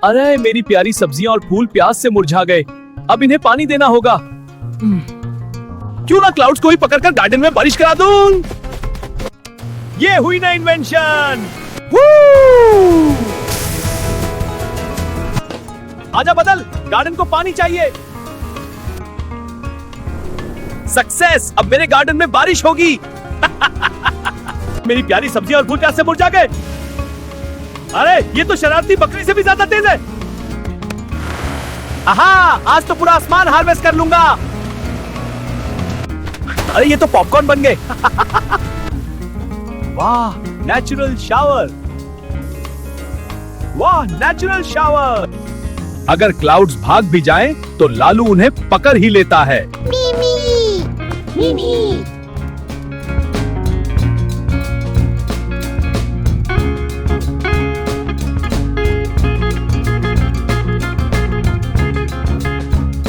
अरे मेरी प्यारी सब्जियां और फूल प्यास से मुरझा गए। अब इन्हें पानी देना होगा। क्यों ना क्लाउड्स को ही पकड़कर गार्डन में बारिश करा दूं। ये हुई ना इन्वेंशन। आजा बदल, गार्डन को पानी चाहिए। सक्सेस, अब मेरे गार्डन में बारिश होगी। मेरी प्यारी सब्जियां और फूल प्यास से मुरझा गए। अरे ये तो शरारती बकरी से भी ज्यादा तेज है। आहा, आज तो पूरा आसमान हार्वेस्ट कर लूंगा। अरे ये तो पॉपकॉर्न बन गए। वाह, नेचुरल शावर। वाह, नेचुरल शावर। अगर क्लाउड्स भाग भी जाएं, तो लालू उन्हें पकड़ ही लेता है। मी मी, मी मी।